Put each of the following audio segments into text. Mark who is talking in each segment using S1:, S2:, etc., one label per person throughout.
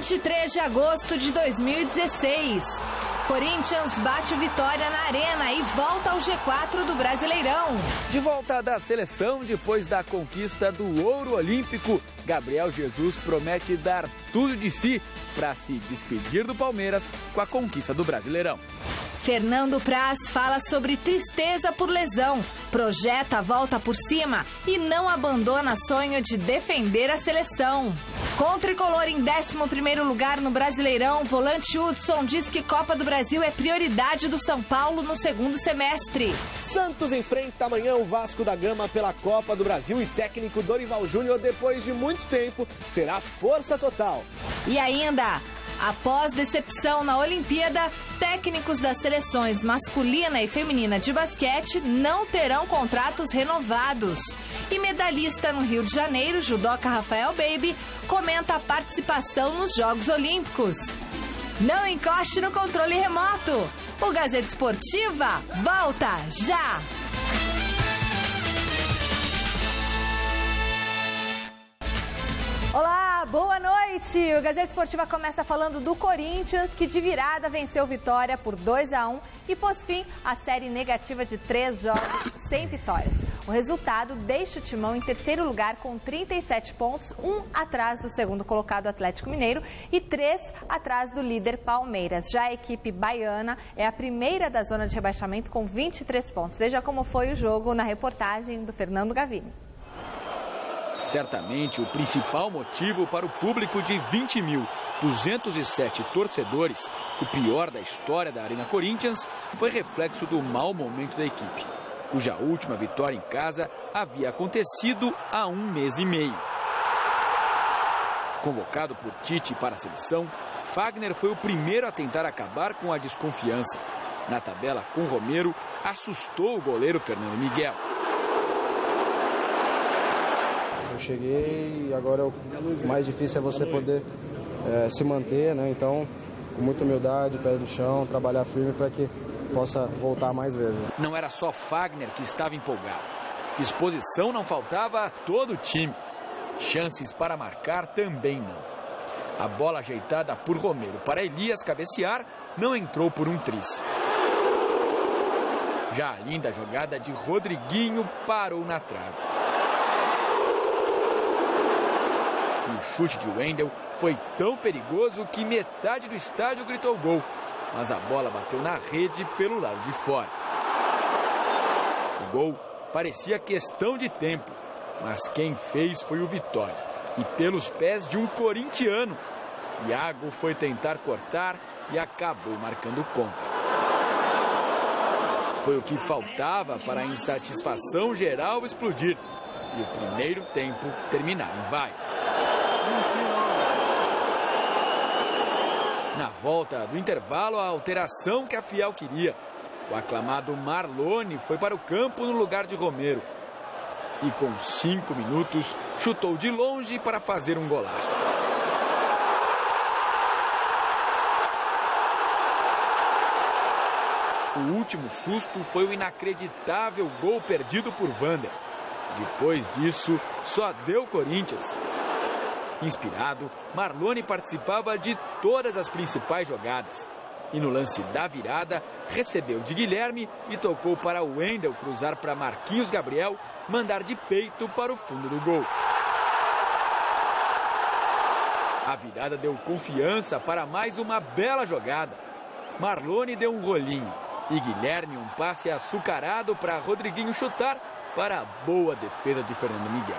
S1: 23 de agosto de 2016. Corinthians bate Vitória na Arena e volta ao G4 do Brasileirão.
S2: De volta da seleção depois da conquista do ouro olímpico, Gabriel Jesus promete dar tudo de si para se despedir do Palmeiras com a conquista do Brasileirão.
S1: Fernando Praz fala sobre tristeza por lesão, projeta a volta por cima e não abandona sonho de defender a seleção. Com o tricolor em 11º lugar no Brasileirão, volante Hudson diz que Copa do Brasil é prioridade do São Paulo no segundo semestre.
S3: Santos enfrenta amanhã o Vasco da Gama pela Copa do Brasil e técnico Dorival Júnior, depois de muito tempo, terá força total.
S1: E ainda, após decepção na Olimpíada, técnicos das seleções masculina e feminina de basquete não terão contratos renovados. E medalhista no Rio de Janeiro, judoca Rafael Baby, comenta a participação nos Jogos Olímpicos. Não encoste no controle remoto. O Gazeta Esportiva volta já! Olá, boa noite! O Gazeta Esportiva começa falando do Corinthians, que de virada venceu Vitória por 2-1 e pôs fim à série negativa de 3 jogos sem vitórias. O resultado deixa o Timão em terceiro lugar com 37 pontos, 1 atrás do segundo colocado Atlético Mineiro e 3 atrás do líder Palmeiras. Já a equipe baiana é a primeira da zona de rebaixamento com 23 pontos. Veja como foi o jogo na reportagem do Fernando Gavini.
S2: Certamente o principal motivo para o público de 20.207 torcedores, o pior da história da Arena Corinthians, foi reflexo do mau momento da equipe, cuja última vitória em casa havia acontecido há 1 mês e meio. Convocado por Tite para a seleção, Fagner foi o primeiro a tentar acabar com a desconfiança. Na tabela com Romero, assustou o goleiro Fernando Miguel.
S4: Eu cheguei e agora o mais difícil é você poder se manter, né? Então, com muita humildade, pé no chão, trabalhar firme para que possa voltar mais vezes.
S2: Não era só Fagner que estava empolgado. Disposição não faltava a todo o time. Chances para marcar também não. A bola ajeitada por Romero para Elias cabecear não entrou por um tris. Já a linda jogada de Rodriguinho parou na trave. O chute de Wendel foi tão perigoso que metade do estádio gritou gol, mas a bola bateu na rede pelo lado de fora. O gol parecia questão de tempo, mas quem fez foi o Vitória, e pelos pés de um corintiano. Iago foi tentar cortar e acabou marcando contra. Foi o que faltava para a insatisfação geral explodir e o primeiro tempo terminar em vaias. Na volta do intervalo, a alteração que a Fiel queria. O aclamado Marlone foi para o campo no lugar de Romero. E com 5 minutos, chutou de longe para fazer um golaço. O último susto foi o inacreditável gol perdido por Vander. Depois disso, só deu Corinthians. Inspirado, Marlone participava de todas as principais jogadas. E no lance da virada, recebeu de Guilherme e tocou para Wendel cruzar para Marquinhos Gabriel, mandar de peito para o fundo do gol. A virada deu confiança para mais uma bela jogada. Marlone deu um rolinho e Guilherme um passe açucarado para Rodriguinho chutar para a boa defesa de Fernando Miguel.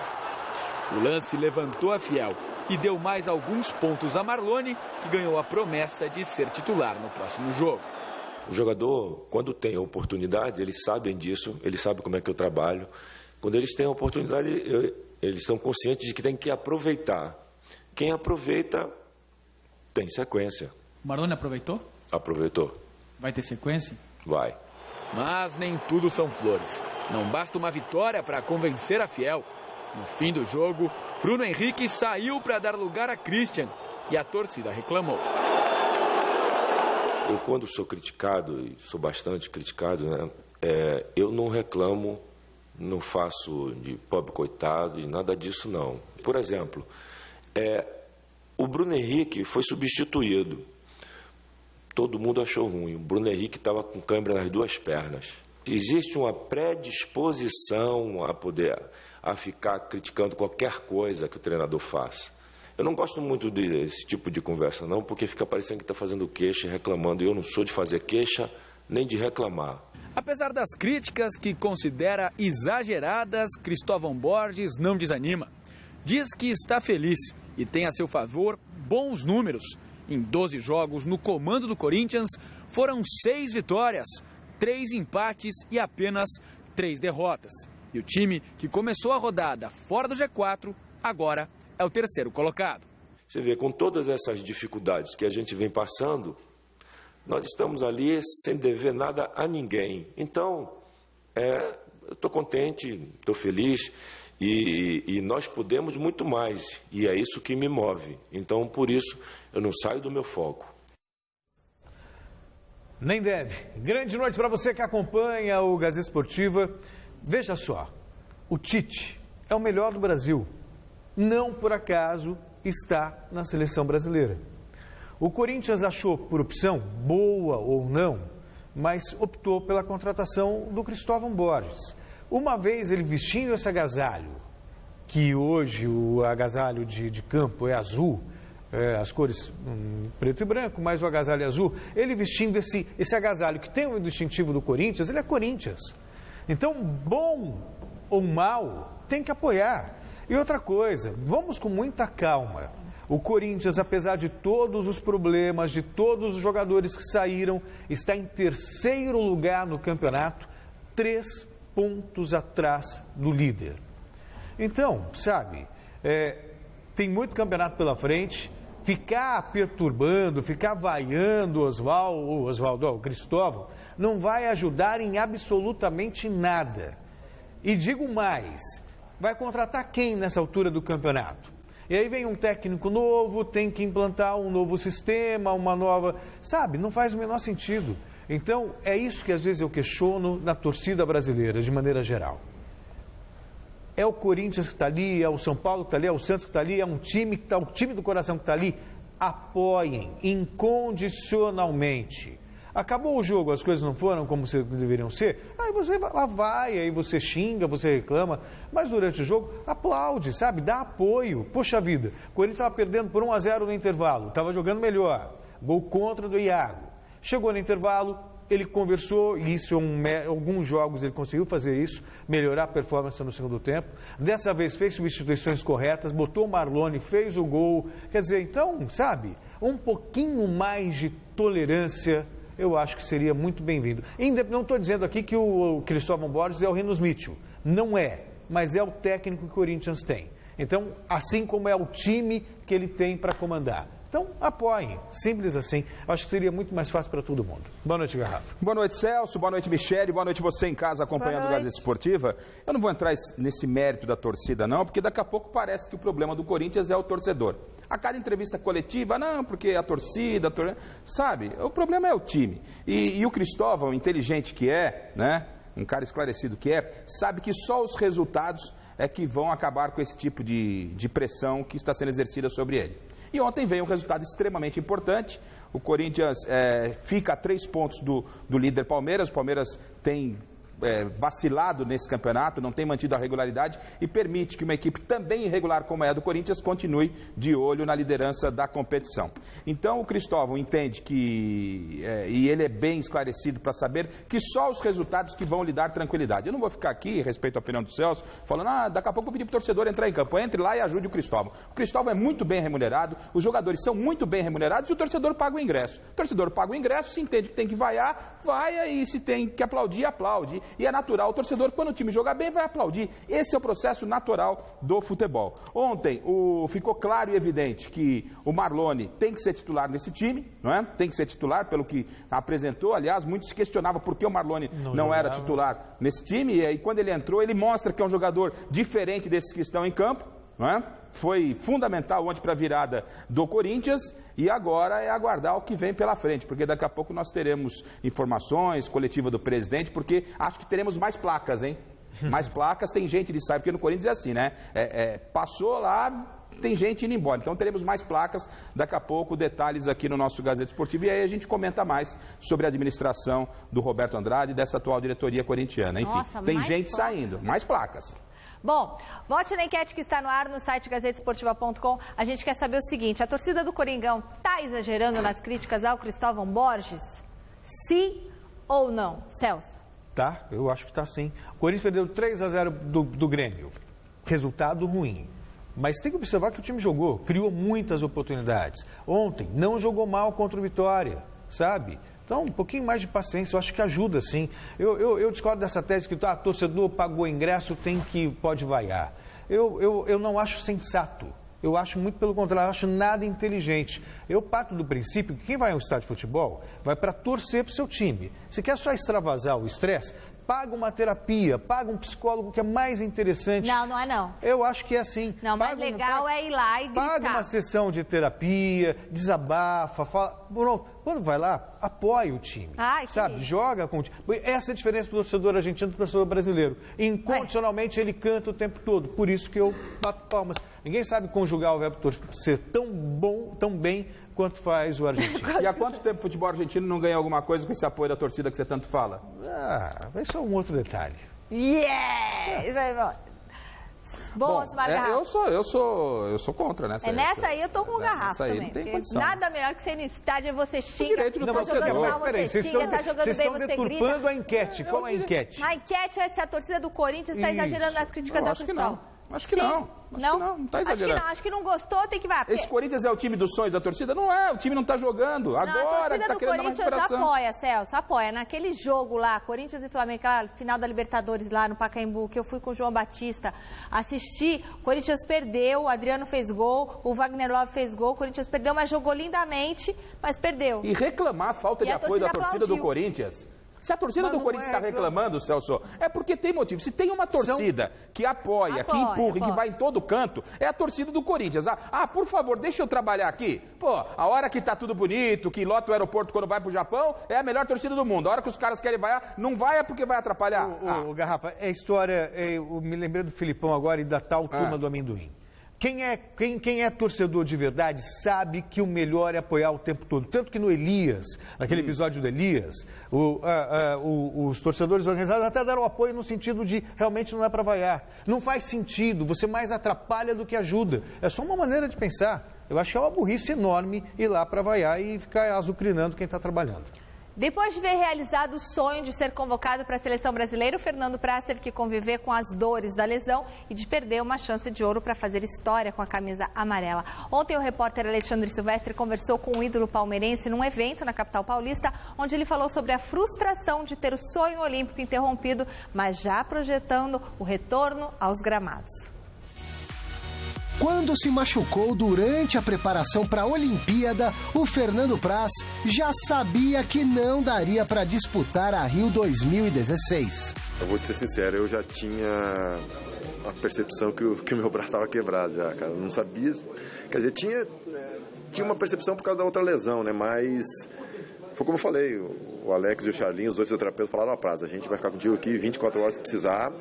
S2: O lance levantou a Fiel e deu mais alguns pontos a Marlone, que ganhou a promessa de ser titular no próximo jogo.
S5: O jogador, quando tem a oportunidade, eles sabem disso, eles sabem como é que eu trabalho. Quando eles têm a oportunidade, eles são conscientes de que tem que aproveitar. Quem aproveita, tem sequência.
S6: O Marlone aproveitou?
S5: Aproveitou.
S6: Vai ter sequência?
S5: Vai.
S2: Mas nem tudo são flores. Não basta uma vitória para convencer a Fiel. No fim do jogo, Bruno Henrique saiu para dar lugar a Christian e a torcida reclamou.
S5: Eu, quando sou criticado, e sou bastante criticado, né, eu não reclamo, não faço de pobre coitado e nada disso, não. Por exemplo, O Bruno Henrique foi substituído. Todo mundo achou ruim. O Bruno Henrique estava com câimbra nas 2 pernas. Existe uma predisposição a ficar criticando qualquer coisa que o treinador faça. Eu não gosto muito desse tipo de conversa, não, porque fica parecendo que está fazendo queixa e reclamando. E eu não sou de fazer queixa nem de reclamar.
S2: Apesar das críticas que considera exageradas, Cristóvão Borges não desanima. Diz que está feliz e tem a seu favor bons números. Em 12 jogos no comando do Corinthians, foram 6 vitórias, 3 empates e apenas 3 derrotas. E o time que começou a rodada fora do G4, agora é o 3º colocado.
S5: Você vê, com todas essas dificuldades que a gente vem passando, nós estamos ali sem dever nada a ninguém. Então, eu estou contente, estou feliz e nós podemos muito mais. E é isso que me move. Então, por isso, eu não saio do meu foco.
S7: Nem deve. Grande noite para você que acompanha o Gazeta Esportiva. Veja só, o Tite é o melhor do Brasil. Não por acaso está na seleção brasileira. O Corinthians achou por opção, boa ou não, mas optou pela contratação do Cristóvão Borges. Uma vez ele vestindo esse agasalho, que hoje o agasalho de campo é azul, as cores preto e branco, mas o agasalho é azul, ele vestindo esse agasalho que tem o distintivo do Corinthians, ele é Corinthians. Então, bom ou mal, tem que apoiar. E outra coisa, vamos com muita calma. O Corinthians, apesar de todos os problemas, de todos os jogadores que saíram, está em 3º lugar no campeonato, 3 pontos atrás do líder. Então, sabe, tem muito campeonato pela frente. Ficar perturbando, ficar vaiando o Cristóvão, não vai ajudar em absolutamente nada. E digo mais, vai contratar quem nessa altura do campeonato? E aí vem um técnico novo, tem que implantar um novo sistema, uma nova... Sabe, não faz o menor sentido. Então, é isso que às vezes eu questiono na torcida brasileira, de maneira geral. É o Corinthians que está ali, é o São Paulo que está ali, é o Santos que está ali, é um time que está, o time do coração que está ali. Apoiem incondicionalmente. Acabou o jogo, as coisas não foram como deveriam ser, aí você vai, aí você xinga, você reclama, mas durante o jogo aplaude, sabe? Dá apoio. Poxa vida, o Corinthians estava perdendo por 1-0 no intervalo, estava jogando melhor, gol contra do Iago. Chegou no intervalo, ele conversou, e isso alguns jogos ele conseguiu fazer isso, melhorar a performance no segundo tempo. Dessa vez fez substituições corretas, botou o Marlone, fez o gol. Quer dizer, então, sabe, um pouquinho mais de tolerância, eu acho que seria muito bem-vindo. Não estou dizendo aqui que o Cristóvão Borges é o Rinos Mitchell. Não é, mas é o técnico que o Corinthians tem. Então, assim como é o time que ele tem para comandar. Então, apoiem. Simples assim. Acho que seria muito mais fácil para todo mundo. Boa noite, Garrafa.
S8: Boa noite, Celso. Boa noite, Michele. Boa noite você em casa acompanhando o Gazeta Esportiva. Eu não vou entrar nesse mérito da torcida, não, porque daqui a pouco parece que o problema do Corinthians é o torcedor. A cada entrevista coletiva, não, porque a torcida, sabe? O problema é o time. E o Cristóvão, inteligente que é, né? Um cara esclarecido que é, sabe que só os resultados é que vão acabar com esse tipo de pressão que está sendo exercida sobre ele. E ontem veio um resultado extremamente importante. O Corinthians fica a 3 pontos do líder Palmeiras. O Palmeiras tem vacilado nesse campeonato, não tem mantido a regularidade e permite que uma equipe também irregular como é a do Corinthians continue de olho na liderança da competição. Então o Cristóvão entende que, e ele é bem esclarecido para saber que só os resultados que vão lhe dar tranquilidade. Eu não vou ficar aqui, respeito a opinião do Celso, falando, daqui a pouco eu vou pedir para o torcedor entrar em campo. Entre lá e ajude o Cristóvão. O Cristóvão é muito bem remunerado, os jogadores são muito bem remunerados e o torcedor paga o ingresso. O torcedor paga o ingresso, se entende que tem que vaiar, vaia, e se tem que aplaudir, aplaude. E é natural, o torcedor, quando o time joga bem, vai aplaudir. Esse é o processo natural do futebol. Ontem, ficou claro e evidente que o Marlone tem que ser titular nesse time, não é? Tem que ser titular, pelo que apresentou. Aliás, muitos se questionavam por que o Marlone não era titular nesse time. E aí, quando ele entrou, ele mostra que é um jogador diferente desses que estão em campo. Não é? Foi fundamental ontem para a virada do Corinthians e agora é aguardar o que vem pela frente, porque daqui a pouco nós teremos informações, coletiva do presidente, porque acho que teremos mais placas, hein? Mais placas, tem gente de sair, porque no Corinthians é assim, né? Passou lá, tem gente indo embora. Então teremos mais placas, daqui a pouco, detalhes aqui no nosso Gazeta Esportiva. E aí a gente comenta mais sobre a administração do Roberto Andrade e dessa atual diretoria corintiana. Enfim,
S1: Nossa,
S8: tem gente
S1: placas.
S8: saindo, mais placas.
S1: Bom, vote na enquete que está no ar no site gazetesportiva.com. A gente quer saber o seguinte, a torcida do Coringão está exagerando nas críticas ao Cristóvão Borges? Sim ou não? Celso?
S7: Tá, eu acho que tá sim. O Corinthians perdeu 3-0 do Grêmio. Resultado ruim. Mas tem que observar que o time jogou, criou muitas oportunidades. Ontem não jogou mal contra o Vitória, sabe? Então, um pouquinho mais de paciência, eu acho que ajuda, sim. Eu discordo dessa tese que torcedor pagou ingresso, pode vaiar. Eu não acho sensato. Eu acho muito pelo contrário, eu acho nada inteligente. Eu parto do princípio que quem vai ao estádio de futebol vai para torcer para o seu time. Se quer só extravasar o estresse, paga uma terapia, paga um psicólogo que é mais interessante.
S1: Não, não é não.
S7: Eu acho que é assim.
S1: Não, mas legal é ir lá e gritar.
S7: Paga uma sessão de terapia, desabafa, fala... Quando vai lá, apoia o time.
S1: Ai,
S7: sabe? Joga com o time. Essa é a diferença do torcedor argentino do torcedor brasileiro. Incondicionalmente ele canta o tempo todo. Por isso que eu bato palmas. Ninguém sabe conjugar o verbo torcer tão bem quanto faz o argentino.
S8: E há quanto tempo o futebol argentino não ganha alguma coisa com esse apoio da torcida que você tanto fala?
S7: Vai só um outro detalhe.
S1: Yeah! Bom,
S8: eu sou contra nessa.
S1: Nessa aí eu tô com garrafa
S8: aí
S1: também.
S8: Não tem condição.
S1: Nada melhor que você ir no estádio é você xinga.
S8: Direito do torcedor.
S1: Você xinga, tá jogando bem, você grita.
S7: Vocês estão deturpando a enquete. Qual é a enquete?
S1: A enquete é se a torcida do Corinthians está exagerando nas críticas da Cristal.
S8: Acho que não. Não está exagerando.
S1: Acho que não gostou, tem que vai.
S8: Esse Corinthians é o time dos sonhos da torcida? Não é, o time não está jogando. Agora está querendo uma recuperação.
S1: A torcida do Corinthians apoia, Celso, apoia. Naquele jogo lá, Corinthians e Flamengo, final da Libertadores lá no Pacaembu, que eu fui com o João Batista assistir, o Corinthians perdeu, o Adriano fez gol, o Wagner Love fez gol, o Corinthians perdeu, mas jogou lindamente, mas perdeu.
S8: E reclamar a falta de apoio da torcida do Corinthians... Se a torcida do Corinthians está reclamando, Celso, é porque tem motivo. Se tem uma torcida que apoia, que empurra e que vai em todo canto, é a torcida do Corinthians. Por favor, deixa eu trabalhar aqui. A hora que tá tudo bonito, que lota o aeroporto quando vai pro Japão, é a melhor torcida do mundo. A hora que os caras querem vaiar, não vai é porque vai atrapalhar.
S7: Garrafa, é história, eu me lembrei do Filipão agora e da tal turma do amendoim. Quem é torcedor de verdade sabe que o melhor é apoiar o tempo todo. Tanto que no Elias, naquele episódio do Elias, os torcedores organizados até deram apoio no sentido de realmente não dá para vaiar. Não faz sentido, você mais atrapalha do que ajuda. É só uma maneira de pensar. Eu acho que é uma burrice enorme ir lá para vaiar e ficar azucrinando quem está trabalhando.
S1: Depois de ver realizado o sonho de ser convocado para a seleção brasileira, o Fernando Praz teve que conviver com as dores da lesão e de perder uma chance de ouro para fazer história com a camisa amarela. Ontem o repórter Alexandre Silvestre conversou com o ídolo palmeirense num evento na capital paulista, onde ele falou sobre a frustração de ter o sonho olímpico interrompido, mas já projetando o retorno aos gramados.
S9: Quando se machucou durante a preparação para a Olimpíada, o Fernando Praz já sabia que não daria para disputar a Rio 2016.
S10: Eu vou te ser sincero, eu já tinha a percepção que o meu braço estava quebrado já, cara. Eu não sabia, quer dizer, tinha uma percepção por causa da outra lesão, né? Mas foi como eu falei, o Alex e o Charlinho, os outros fisioterapeutas falaram: Praz, a gente vai ficar contigo aqui 24 horas se precisar.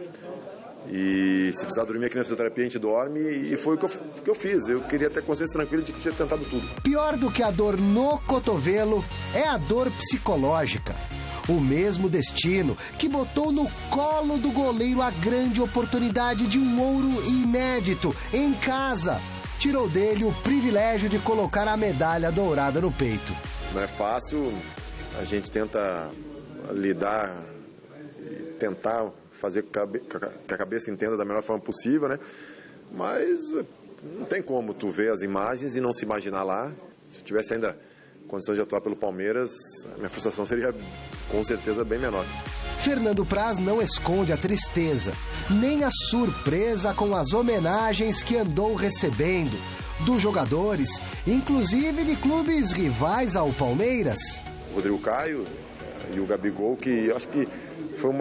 S10: E se precisar dormir aqui na fisioterapia, a gente dorme. E foi o que eu fiz. Eu queria ter consciência tranquila de que tinha tentado tudo.
S9: Pior do que a dor no cotovelo é a dor psicológica. O mesmo destino que botou no colo do goleiro a grande oportunidade de um ouro inédito em casa. Tirou dele o privilégio de colocar a medalha dourada no peito.
S10: Não é fácil. A gente tenta lidar e tentar fazer que a cabeça entenda da melhor forma possível, né? Mas não tem como tu ver as imagens e não se imaginar lá. Se eu tivesse ainda condição de atuar pelo Palmeiras, a minha frustração seria com certeza bem menor.
S9: Fernando Praz não esconde a tristeza, nem a surpresa com as homenagens que andou recebendo dos jogadores, inclusive de clubes rivais ao Palmeiras.
S10: O Rodrigo Caio e o Gabigol, que eu acho que foi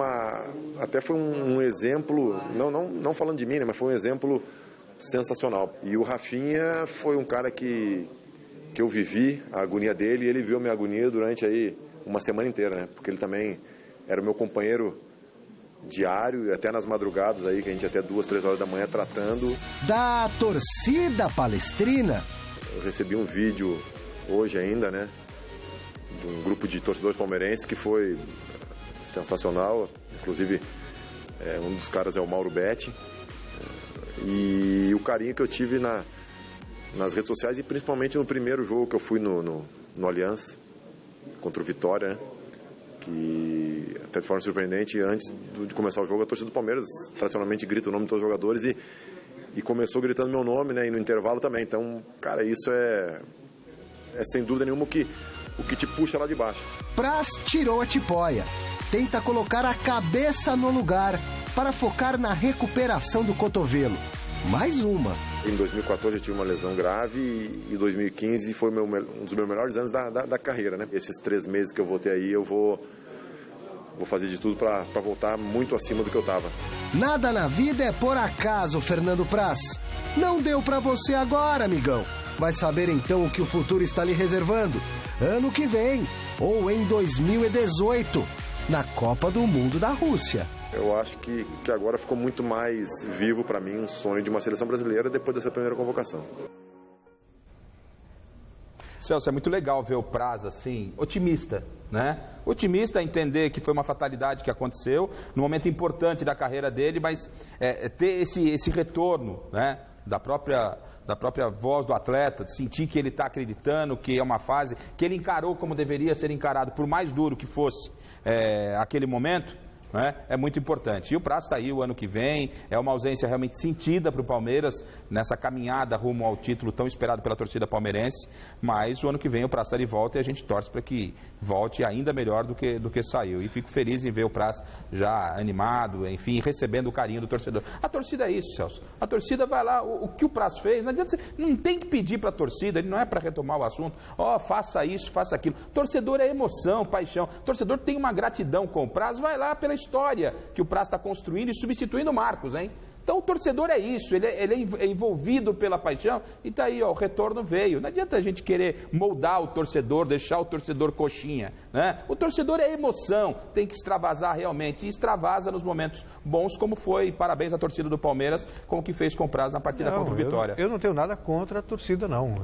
S10: foi um exemplo, não falando de mim, né, mas foi um exemplo sensacional. E o Rafinha foi um cara que eu vivi a agonia dele, e ele viu a minha agonia durante aí uma semana inteira, né? Porque ele também era o meu companheiro diário e até nas madrugadas aí, que a gente até 2, 3 horas da manhã tratando.
S9: Da torcida palestrina.
S10: Eu recebi um vídeo hoje ainda, né, de um grupo de torcedores palmeirenses que foi sensacional. Inclusive, um dos caras é o Mauro Betti. E o carinho que eu tive nas redes sociais e principalmente no primeiro jogo que eu fui no Allianz contra o Vitória, né? Que até de forma surpreendente, antes de começar o jogo, a torcida do Palmeiras tradicionalmente grita o nome de todos os jogadores e começou gritando meu nome, né? E no intervalo também. Então, cara, isso é sem dúvida nenhuma o que te puxa lá de baixo.
S9: Praz tirou a tipóia. Tenta colocar a cabeça no lugar para focar na recuperação do cotovelo. Mais uma.
S10: Em 2014 eu tive uma lesão grave e 2015 foi um dos meus melhores anos da carreira, né? Esses 3 meses que eu voltei aí, eu vou fazer de tudo para voltar muito acima do que eu estava.
S9: Nada na vida é por acaso, Fernando Praz. Não deu para você agora, amigão. Vai saber então o que o futuro está lhe reservando. Ano que vem, ou em 2018, na Copa do Mundo da Rússia.
S10: Eu acho que agora ficou muito mais vivo para mim um sonho de uma seleção brasileira depois dessa primeira convocação.
S8: Celso, é muito legal ver o Praz assim, otimista, né? Otimista a entender que foi uma fatalidade que aconteceu, num momento importante da carreira dele, mas ter esse retorno, né, da própria voz do atleta, de sentir que ele está acreditando, que é uma fase que ele encarou como deveria ser encarado, por mais duro que fosse aquele momento. É muito importante. E o Praz está aí o ano que vem, é uma ausência realmente sentida para o Palmeiras nessa caminhada rumo ao título tão esperado pela torcida palmeirense, mas o ano que vem o Praz está de volta e a gente torce para que volte ainda melhor do que saiu. E fico feliz em ver o Praz já animado, enfim, recebendo o carinho do torcedor. A torcida é isso, Celso. A torcida vai lá, o que o Praz fez, não adianta não tem que pedir para a torcida, ele não é para retomar o assunto, faça isso, faça aquilo. Torcedor é emoção, paixão. Torcedor tem uma gratidão com o Praz, vai lá pela história que o Praz está construindo e substituindo o Marcos, hein? Então o torcedor é isso, ele é envolvido pela paixão e tá aí, o retorno veio. Não adianta a gente querer moldar o torcedor, deixar o torcedor coxinha, né? O torcedor é emoção, tem que extravasar realmente, e extravasa nos momentos bons, como foi, parabéns à torcida do Palmeiras, como que fez com o Praz na partida contra o Vitória.
S7: Eu não tenho nada contra a torcida, não.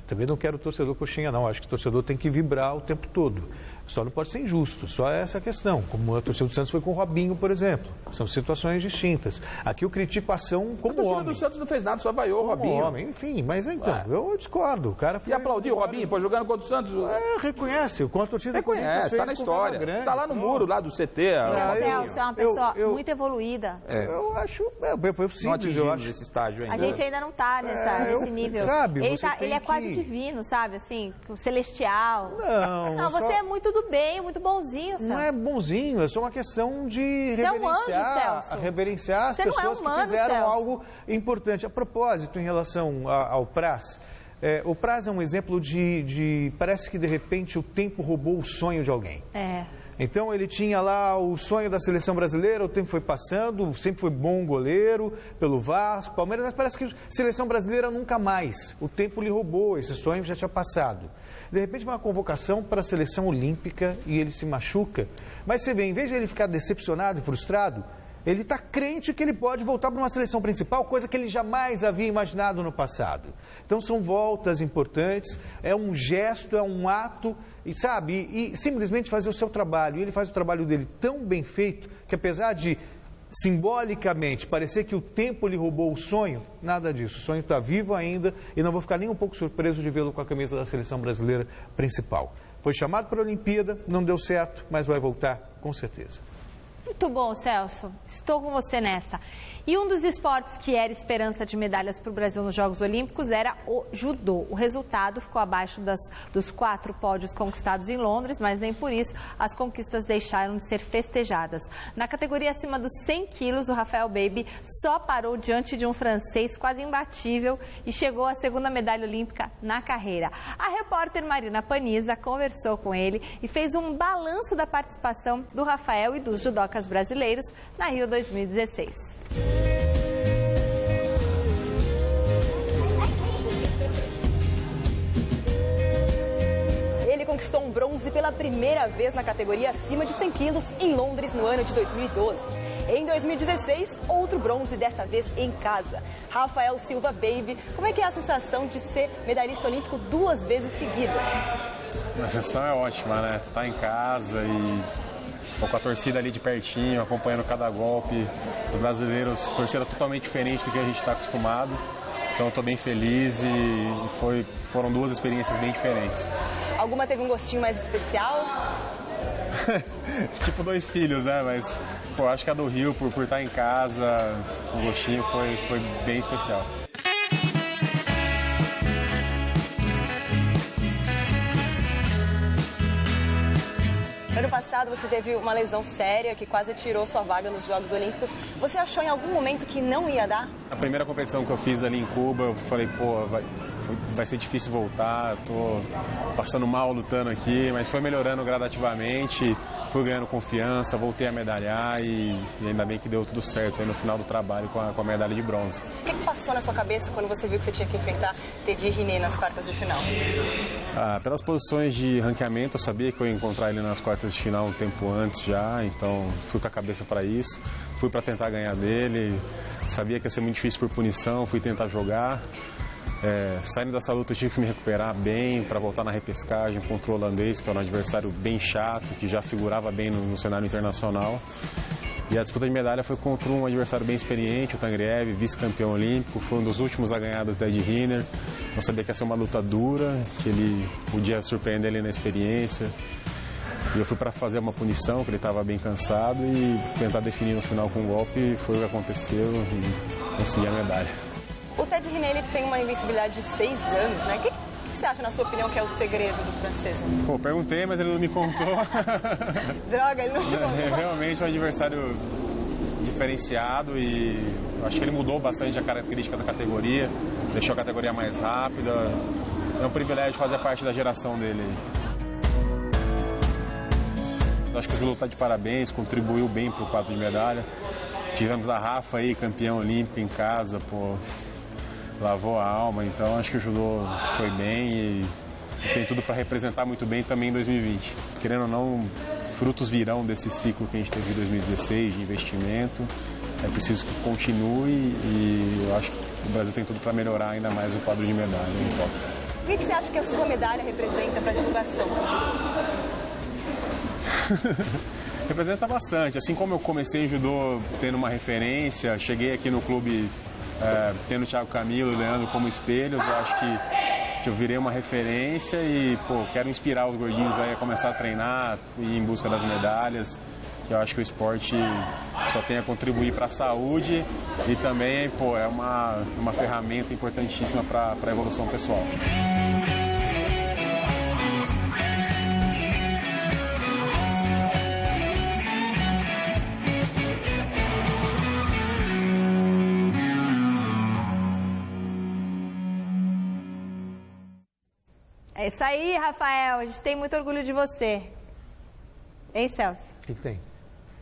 S7: Também não quero o torcedor coxinha, não. Acho que o torcedor tem que vibrar o tempo todo. Só não pode ser injusto, só essa a questão. Como a torcida do Santos foi com o Robinho, por exemplo. São situações distintas. Aqui eu critico a ação como homem.
S8: A torcida do Santos não fez nada, só vaiou o Robinho.
S7: Homem, enfim, mas então, eu discordo. O cara foi...
S8: E aplaudiu o Robinho, pô, jogando contra o Santos?
S7: Reconhece, com a torcida
S8: reconhece, está na história. Está lá no muro, lá do CT.
S1: Celso é uma pessoa muito evoluída.
S7: Eu acho...
S8: Não atingimos esse estágio ainda.
S1: A gente ainda não está nesse nível.
S7: Sabe,
S1: ele é quase divino, sabe? Assim, celestial.
S7: Não,
S1: você é muito do bem, muito bonzinho, Celso.
S7: Não é bonzinho, é só uma questão de reverenciar as pessoas que fizeram algo importante. A propósito, em relação ao Praz, o Praz é um exemplo de... Parece que, de repente, o tempo roubou o sonho de alguém. Então ele tinha lá o sonho da seleção brasileira, o tempo foi passando, sempre foi bom goleiro pelo Vasco, Palmeiras, mas parece que a seleção brasileira nunca mais. O tempo lhe roubou, esse sonho já tinha passado. De repente vai uma convocação para a seleção olímpica e ele se machuca. Mas você vê, em vez de ele ficar decepcionado e frustrado, ele está crente que ele pode voltar para uma seleção principal, coisa que ele jamais havia imaginado no passado. Então são voltas importantes, é um gesto, é um ato, e sabe, e simplesmente fazer o seu trabalho. E ele faz o trabalho dele tão bem feito que, apesar de simbolicamente parecer que o tempo lhe roubou o sonho, nada disso. O sonho está vivo ainda e não vou ficar nem um pouco surpreso de vê-lo com a camisa da seleção brasileira principal. Foi chamado para a Olimpíada, não deu certo, mas vai voltar com certeza.
S1: Muito bom, Celso. Estou com você nessa. E um dos esportes que era esperança de medalhas para o Brasil nos Jogos Olímpicos era o judô. O resultado ficou abaixo dos 4 pódios conquistados em Londres, mas nem por isso as conquistas deixaram de ser festejadas. Na categoria acima dos 100 quilos, o Rafael Baby só parou diante de um francês quase imbatível e chegou à 2ª medalha olímpica na carreira. A repórter Marina Paniza conversou com ele e fez um balanço da participação do Rafael e dos judocas brasileiros na Rio 2016.
S11: Ele com conquistou um bronze pela primeira vez na categoria acima de 100 quilos em Londres no ano de 2012. Em 2016, outro bronze, dessa vez em casa. Rafael Silva Baby, como é que é a sensação de ser medalhista olímpico 2 vezes seguidas?
S12: A sensação é ótima, né? Estar em casa e com a torcida ali de pertinho, acompanhando cada golpe. Os brasileiros, torcida totalmente diferente do que a gente está acostumado. Então estou bem feliz e foram 2 experiências bem diferentes.
S11: Alguma teve um gostinho mais especial?
S12: Tipo 2 filhos, né? Mas pô, acho que a do Rio, por estar em casa, o gostinho foi bem especial.
S11: Ano passado você teve uma lesão séria que quase tirou sua vaga nos Jogos Olímpicos. Você achou em algum momento que não ia dar?
S12: A primeira competição que eu fiz ali em Cuba, eu falei, pô, vai ser difícil voltar, tô passando mal lutando aqui, mas foi melhorando gradativamente, fui ganhando confiança, voltei a medalhar e ainda bem que deu tudo certo aí no final do trabalho com a medalha de bronze.
S11: O que passou na sua cabeça quando você viu que você tinha que enfrentar Teddy Riner nas quartas de final?
S12: Pelas posições de ranqueamento, eu sabia que eu ia encontrar ele nas quartas de final um tempo antes já, então fui com a cabeça para isso, fui para tentar ganhar dele, sabia que ia ser muito difícil por punição, fui tentar jogar. Saindo dessa luta eu tive que me recuperar bem para voltar na repescagem contra o holandês, que é um adversário bem chato, que já figurava bem no cenário internacional. E a disputa de medalha foi contra um adversário bem experiente, o Tangriev, vice-campeão olímpico, foi um dos últimos a ganhar do Teddy Riner. Eu sabia que ia ser uma luta dura, que ele podia surpreender ele na experiência. E eu fui para fazer uma punição, que ele estava bem cansado, e tentar definir no final com um golpe, foi o que aconteceu e consegui a medalha.
S11: O Teddy Riner, ele tem uma invencibilidade de 6 anos, né? O que você acha, na sua opinião, que é o segredo do francês?
S12: Pô, perguntei, mas ele não me contou.
S11: Droga, ele não te contou.
S12: É realmente um adversário diferenciado e eu acho que ele mudou bastante a característica da categoria, deixou a categoria mais rápida. É um privilégio fazer parte da geração dele. Eu acho que o judô está de parabéns, contribuiu bem para o quadro de medalha. Tivemos a Rafa aí, campeão olímpico em casa, pô, lavou a alma, então acho que o judô foi bem e tem tudo para representar muito bem também em 2020. Querendo ou não, frutos virão desse ciclo que a gente teve em 2016 de investimento. É preciso que continue e eu acho que o Brasil tem tudo para melhorar ainda mais o quadro de medalha em Tóquio.
S11: O que você acha que a sua medalha representa para a divulgação?
S12: Representa bastante. Assim como eu comecei em judô tendo uma referência, cheguei aqui no clube tendo o Thiago Camilo, o Leandro como espelhos, eu acho que eu virei uma referência e quero inspirar os gordinhos aí a começar a treinar e ir em busca das medalhas. Eu acho que o esporte só tem a contribuir para a saúde e também é uma ferramenta importantíssima para a evolução pessoal.
S1: É isso aí, Rafael. A gente tem muito orgulho de você. Hein, Celso?
S7: O que tem?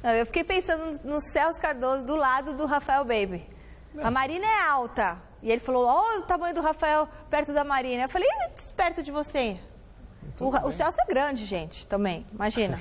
S1: Não, eu fiquei pensando no Celso Cardoso do lado do Rafael Baby. Não. A Marina é alta. E ele falou, olha o tamanho do Rafael perto da Marina. Eu falei, e perto de você? O Celso é grande, gente, também, imagina.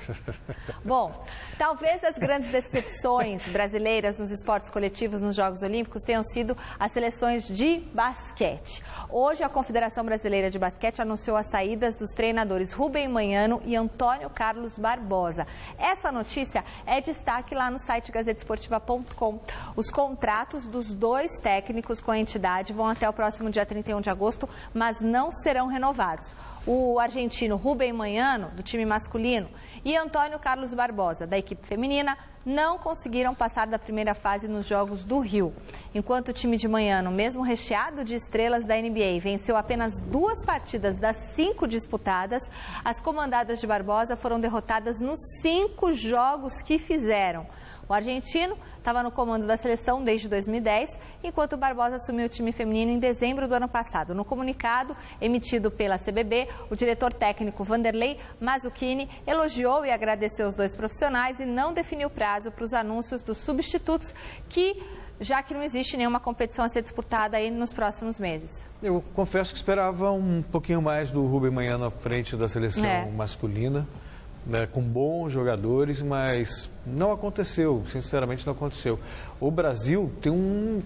S1: Bom, talvez as grandes decepções brasileiras nos esportes coletivos nos Jogos Olímpicos tenham sido as seleções de basquete. Hoje, a Confederação Brasileira de Basquete anunciou as saídas dos treinadores Rubem Manhano e Antônio Carlos Barbosa. Essa notícia é destaque lá no site gazetesportiva.com. Os contratos dos 2 técnicos com a entidade vão até o próximo dia 31 de agosto, mas não serão renovados. O argentino Rubem Manhano, do time masculino, e Antônio Carlos Barbosa, da equipe feminina, não conseguiram passar da primeira fase nos Jogos do Rio. Enquanto o time de Manhano, mesmo recheado de estrelas da NBA, venceu apenas 2 partidas das 5 disputadas, as comandadas de Barbosa foram derrotadas nos 5 jogos que fizeram. O argentino estava no comando da seleção desde 2010, enquanto o Barbosa assumiu o time feminino em dezembro do ano passado. No comunicado emitido pela CBB, o diretor técnico Vanderlei Mazzucchelli elogiou e agradeceu os 2 profissionais e não definiu prazo para os anúncios dos substitutos que já que não existe nenhuma competição a ser disputada aí nos próximos meses?
S7: Eu confesso que esperava um pouquinho mais do Rubem Manhã na frente da seleção masculina, né, com bons jogadores, mas não aconteceu, sinceramente não aconteceu. O Brasil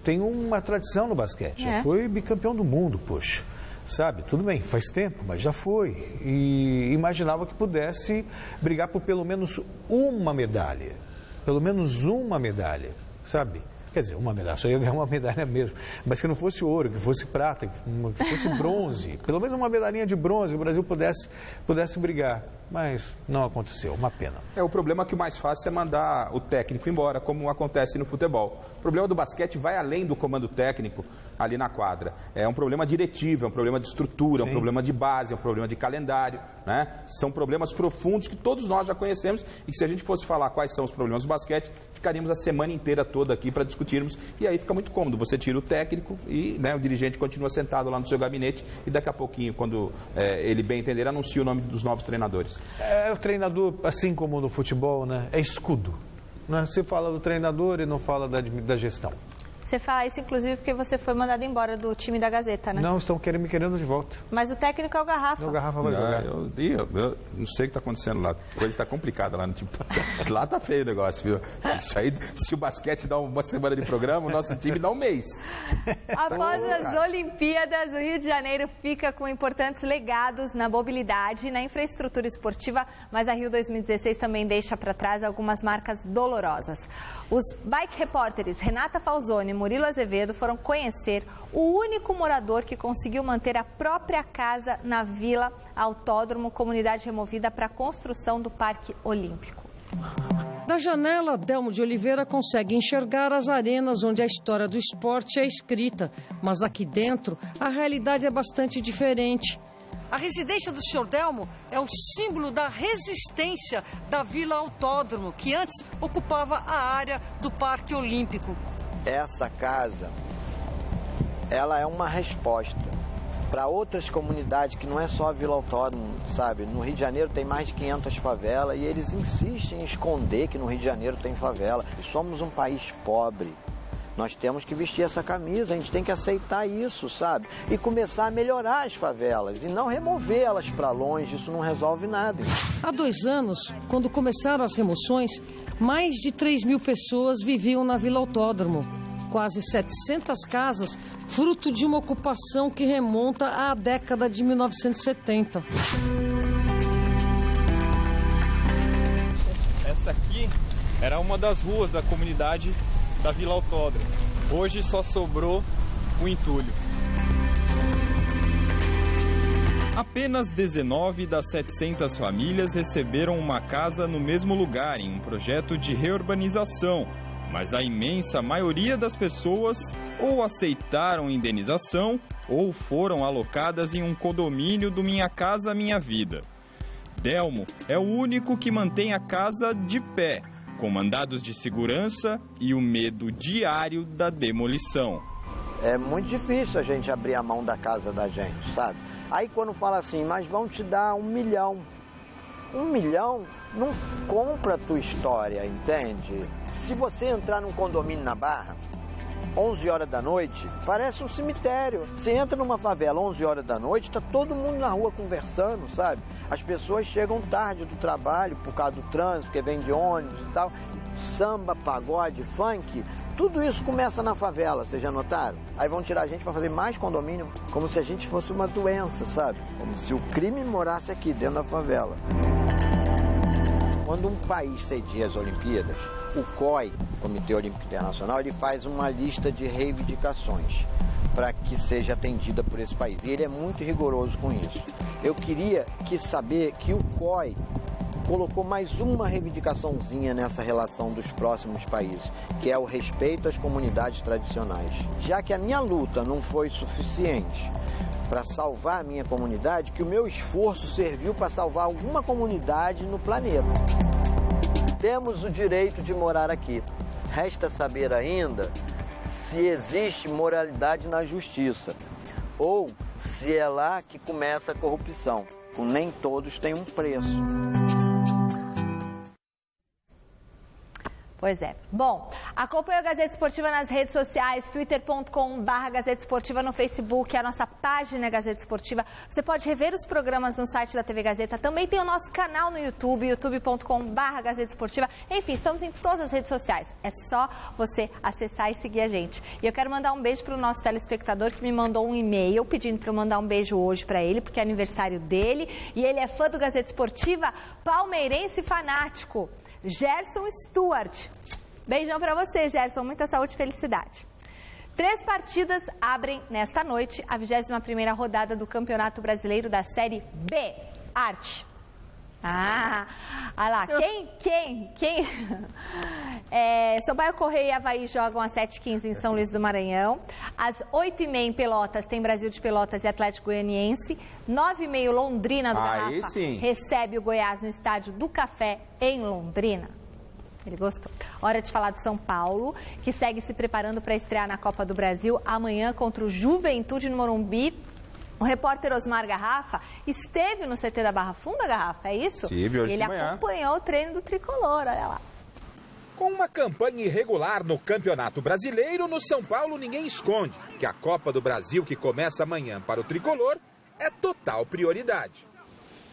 S7: tem uma tradição no basquete, já foi bicampeão do mundo, poxa. Sabe, tudo bem, faz tempo, mas já foi. E imaginava que pudesse brigar por pelo menos uma medalha. Pelo menos uma medalha, sabe? Quer dizer, uma medalha, só ia ganhar uma medalha mesmo. Mas que não fosse ouro, que fosse prata, que fosse bronze. Pelo menos uma medalhinha de bronze, que o Brasil pudesse brigar. Mas não aconteceu, uma pena.
S8: O problema é que o mais fácil é mandar o técnico embora, como acontece no futebol. O problema do basquete vai além do comando técnico ali na quadra. É um problema diretivo, é um problema de estrutura, é um problema de base, é um problema de calendário, né? São problemas profundos que todos nós já conhecemos e que se a gente fosse falar quais são os problemas do basquete, ficaríamos a semana inteira toda aqui para discutirmos e aí fica muito cômodo. Você tira o técnico e o dirigente continua sentado lá no seu gabinete e daqui a pouquinho, quando ele bem entender, anuncia o nome dos novos treinadores.
S7: O treinador, assim como no futebol, né, é escudo. Né? Você fala do treinador e não fala da gestão.
S1: Você fala isso, inclusive, porque você foi mandado embora do time da Gazeta, né?
S7: Não, estão me querendo de volta.
S1: Mas o técnico é o Garrafa.
S7: O Garrafa vai jogar.
S8: Eu não sei o que está acontecendo lá. A coisa está complicada lá no time. Lá está feio o negócio, viu? Isso aí, se o basquete dá uma semana de programa, o nosso time dá um mês.
S1: Após as Olimpíadas, o Rio de Janeiro fica com importantes legados na mobilidade e na infraestrutura esportiva, mas a Rio 2016 também deixa para trás algumas marcas dolorosas. Os bike repórteres Renata Falzoni e Murilo Azevedo foram conhecer o único morador que conseguiu manter a própria casa na Vila Autódromo, comunidade removida para a construção do Parque Olímpico.
S13: Da janela, Delmo de Oliveira consegue enxergar as arenas onde a história do esporte é escrita, mas aqui dentro a realidade é bastante diferente. A residência do Sr. Delmo é o símbolo da resistência da Vila Autódromo, que antes ocupava a área do Parque Olímpico.
S14: Essa casa, ela é uma resposta para outras comunidades que não é só a Vila Autódromo, sabe? No Rio de Janeiro tem mais de 500 favelas e eles insistem em esconder que no Rio de Janeiro tem favela. E somos um país pobre. Nós temos que vestir essa camisa, a gente tem que aceitar isso, sabe? E começar a melhorar as favelas e não removê-las para longe, isso não resolve nada.
S13: Há 2 anos, quando começaram as remoções, mais de 3.000 pessoas viviam na Vila Autódromo. Quase 700 casas, fruto de uma ocupação que remonta à década de 1970.
S15: Essa aqui era uma das ruas da comunidade da Vila Autódromo. Hoje só sobrou o entulho. Apenas 19 das 700 famílias receberam uma casa no mesmo lugar, em um projeto de reurbanização. Mas a imensa maioria das pessoas ou aceitaram indenização ou foram alocadas em um condomínio do Minha Casa Minha Vida. Delmo é o único que mantém a casa de pé, com mandados de segurança e o medo diário da demolição.
S14: É muito difícil a gente abrir a mão da casa da gente, sabe? Aí quando fala assim, mas vão te dar 1 milhão. 1 milhão não compra a tua história, entende? Se você entrar num condomínio na Barra, 11 horas da noite, parece um cemitério. Você entra numa favela 11 horas da noite, tá todo mundo na rua conversando, sabe? As pessoas chegam tarde do trabalho por causa do trânsito, porque vem de ônibus e tal. Samba, pagode, funk, tudo isso começa na favela, vocês já notaram? Aí vão tirar a gente para fazer mais condomínio, como se a gente fosse uma doença, sabe? Como se o crime morasse aqui dentro da favela. Quando um país cedia as Olimpíadas, o COI, Comitê Olímpico Internacional, ele faz uma lista de reivindicações para que seja atendida por esse país. E ele é muito rigoroso com isso. Eu queria saber que o COI colocou mais uma reivindicaçãozinha nessa relação dos próximos países, que é o respeito às comunidades tradicionais. Já que a minha luta não foi suficiente para salvar a minha comunidade, que o meu esforço serviu para salvar alguma comunidade no planeta. Temos o direito de morar aqui. Resta saber ainda se existe moralidade na justiça ou se é lá que começa a corrupção. Nem todos têm um preço.
S1: Pois é. Bom, acompanhe a Gazeta Esportiva nas redes sociais, twitter.com/Gazeta Esportiva, no Facebook, a nossa página Gazeta Esportiva. Você pode rever os programas no site da TV Gazeta. Também tem o nosso canal no YouTube, youtube.com/Gazeta Esportiva. Enfim, estamos em todas as redes sociais. É só você acessar e seguir a gente. E eu quero mandar um beijo para o nosso telespectador que me mandou um e-mail pedindo para eu mandar um beijo hoje para ele, porque é aniversário dele. E ele é fã do Gazeta Esportiva, palmeirense fanático. Gerson Stuart. Beijão pra você, Gerson. Muita saúde e felicidade. 3 partidas abrem nesta noite a 21ª rodada do Campeonato Brasileiro da Série B. Arte. Olha lá. Quem? Sampaio Correia e Avaí jogam às 7h15 em São Luís do Maranhão. Às 8h30 em Pelotas tem Brasil de Pelotas e Atlético Goianiense. 9h30 Londrina do Garrafa recebe o Goiás no estádio do Café em Londrina. Ele gostou. Hora de falar do São Paulo, que segue se preparando para estrear na Copa do Brasil amanhã contra o Juventude no Morumbi. O repórter Osmar Garrafa esteve no CT da Barra Funda, Garrafa, é isso?
S8: Estive hoje de manhã.
S1: Ele acompanhou o treino do Tricolor, olha lá.
S16: Com uma campanha irregular no Campeonato Brasileiro, no São Paulo ninguém esconde que a Copa do Brasil, que começa amanhã para o Tricolor, é total prioridade.